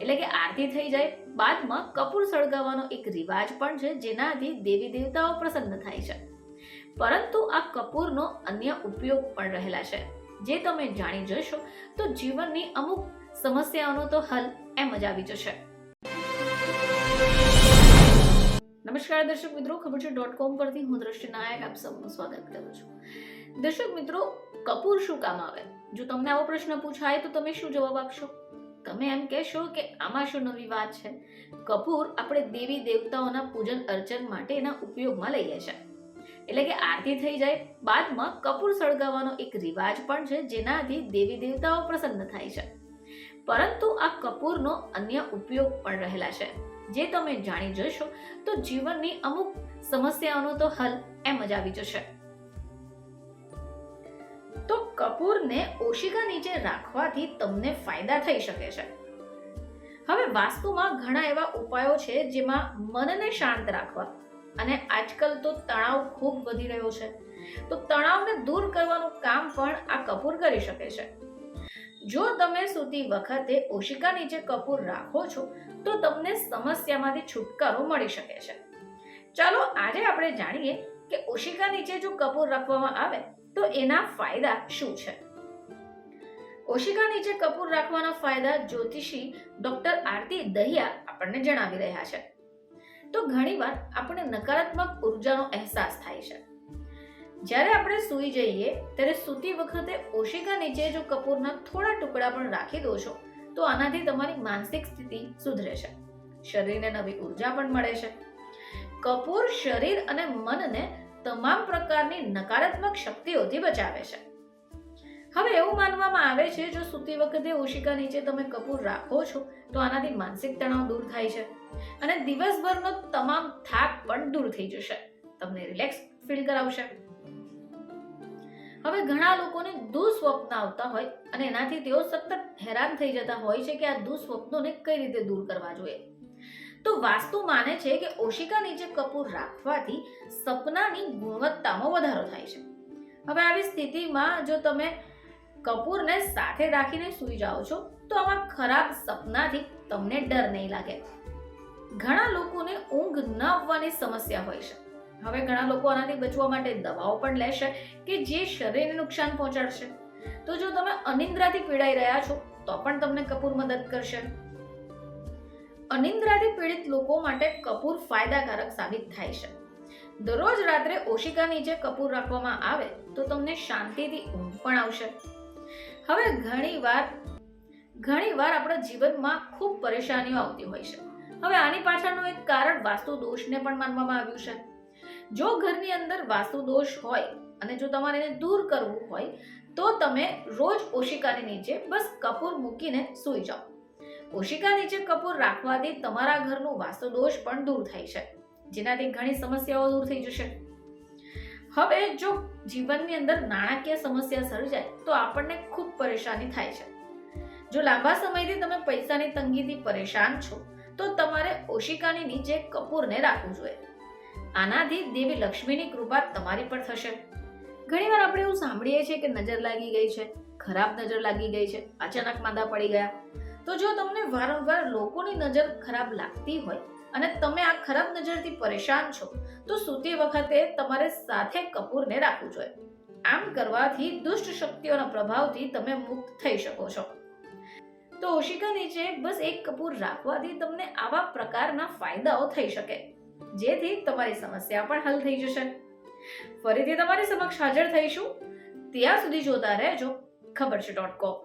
એટલે કે આરતી થઈ જાય બાદમાં કપૂર સળગાવવાનો એક રિવાજ પણ છે, જેનાથી દેવી દેવતાઓ પ્રસન્ન થાય છે. પરંતુ આ કપૂરનો અન્ય ઉપયોગ પણ રહેલા છે, જે તમે જાણી જશો તો જીવનની અમુક સમસ્યાઓનો તો હલ એમ જ આવી જશે. નમસ્કાર દર્શક મિત્રો, ખબર છે .com પરથી હું દ્રષ્ટિ નાયક આપ સૌનું સ્વાગત કરું છું. દર્શક મિત્રો, કપૂર શું કામ આવે? જો તમને આવો પ્રશ્ન પૂછાય તો તમે શું જવાબ આપશો? તમે એમ કહેશો કે આમાં શું નવી વાત છે? કપૂર આપણે દેવી દેવતાઓના પૂજન અર્ચન માટે એના ઉપયોગમાં લઈએ છીએ. એટલે કે આરતી થઈ જાય બાદમાં કપૂર સળગાવવાનો એક રિવાજ પણ છે, જેનાથી દેવી દેવતાઓ પ્રસન્ન થાય છે. પરંતુ આ કપૂરનો અન્ય ઉપયોગ પણ રહેલા છે, જે તમે જાણી જશો તો જીવનની અમુક સમસ્યાઓનો તો હલ એમ જ આવી જશે. તો કપૂરને ઓશિકા નીચે રાખવાથી તમને ફાયદા થઈ શકે છે. હવે વાસ્તુમાં ઘણા એવા ઉપાયો છે જેમાં મનને શાંત રાખવા, અને આજકાલ તો તણાવ ખૂબ વધી રહ્યો છે, તો તણાવને દૂર કરવાનું કામ પણ આ કપૂર કરી શકે છે. જો તમે સૂતી વખતે ઓશિકા નીચે કપૂર રાખો છો તો તમને સમસ્યામાંથી છુટકારો મળી શકે છે. ચાલો આજે આપણે જાણીએ કે ઓશિકા નીચે જો કપૂર રાખવામાં આવે તો એના ફાયદા શું છે. ઓશિકા નીચે કપૂર રાખવાના ફાયદા જ્યોતિષી ડોક્ટર આરતી દહિયા આપણને જણાવી રહ્યા છે. તો ઘણીવાર આપણે નકારાત્મક ઉર્જાનો અહેસાસ થાય છે. જ્યારે આપણે સૂઈ જઈએ ત્યારે સૂતી વખતે ઓશિકા નીચે જો કપૂરના થોડા ટુકડા પણ રાખી દો છો તો આનાથી તમારી માનસિક સ્થિતિ સુધરે છે, શરીરને નવી ઉર્જા પણ મળે છે. કપૂર શરીર અને મનને તમામ પ્રકારની નકારાત્મક શક્તિઓથી બચાવે છે. હવે એવું માનવામાં આવે છે જો સૂતી વખતે ઓશિકા નીચે તમે કપૂર રાખો છો તો આનાથી માનસિક તણાવ દૂર થાય છે અને દિવસભરનો તમામ થાક પણ દૂર થઈ જશે, તમને રિલેક્સ ફીલ કરાવશે. હવે ઘણા લોકોને દુઃસ્વપ્ન આવતા હોય અને એનાથી તેઓ સતત હેરાન થઈ જતા હોય છે કે આ દુઃસ્વપ્નોને કઈ રીતે દૂર કરવા જોઈએ. તો વાસ્તુ માને છે કે ઓશિકા નીચે કપૂર રાખવાથી સપનાની ગુણવત્તામાં વધારો થાય છે. હવે આવી સ્થિતિમાં જો તમે કપૂરને સાથે રાખીને સૂઈ જાઓ છો તો આમાં ખરાબ સપનાથી તમને ડર નહીં લાગે. ઘણા લોકોને ઊંઘ ન આવવાની સમસ્યા હોય છે. હવે ઘણા લોકો આનાથી બચવા માટે દવાઓ પણ લેશે કે જે શરીરને નુકસાન પહોંચાડશે. તો જો તમે અનિદ્રાથી પીડાઈ રહ્યા છો તો પણ તમને કપૂર મદદ કરશે. અનિદ્રાથી પીડિત લોકો માટે કપૂર ફાયદાકારક સાબિત થાય છે. દરરોજ રાત્રે ઓશિકા નીચે કપૂર રાખવામાં આવે તો તમને શાંતિથી ઊંઘ પણ આવશે. હવે ઘણીવાર આપણા જીવનમાં ખૂબ પરેશાનીઓ આવતી હોય છે. હવે આની પાછળનું એક કારણ વાસ્તુ દોષને પણ માનવામાં આવ્યું છે. જો ઘરની અંદર વાસ્તુ દોષ હોય અને જો તમારે એને દૂર કરવું હોય તો તમે રોજ ઓશિકાની નીચે બસ કપૂર મૂકીને સૂઈ જાઓ. ઓશિકા નીચે કપૂર રાખવાથી તમારા ઘરનું વાસ્તુ દોષ પણ દૂર થાય છે, જેનાથી ઘણી સમસ્યાઓ દૂર થઈ જશે. હવે જો જીવનની અંદર નાણાકીય સમસ્યા સર્જાય તો આપણને ખૂબ પરેશાની થાય છે. જો લાંબા સમયથી તમે પૈસાની તંગીથી પરેશાન છો તો તમારે ઓશિકાની નીચે કપૂરને રાખવું જોઈએ. આનાથી દેવી લક્ષ્મીની કૃપા તમારી પર થશે. ઘણીવાર આપણે એવું સાંભળીએ છીએ કે નજર લાગી ગઈ છે, ખરાબ નજર લાગી ગઈ છે, અચાનક માંદા પડી ગયા. તો જો તમને વારંવાર લોકોની નજર ખરાબ લાગતી હોય અને તમે આ ખરાબ નજરથી પરેશાન છો તો સૂતી વખતે તમારે સાથે કપૂરને રાખવું જોઈએ. આમ કરવાથી દુષ્ટ શક્તિઓના પ્રભાવથી તમે મુક્ત થઈ શકો છો. તો ઓશિકા નીચે બસ એક કપૂર રાખવાથી તમને આવા પ્રકારના ફાયદાઓ થઈ શકે, જેથી તમારી સમસ્યા પણ હલ થઈ જશે. ફરીથી તમારી સમક્ષ હાજર થઈશું. ત્યાં સુધી જોતા રહેજો ખબર છે .com.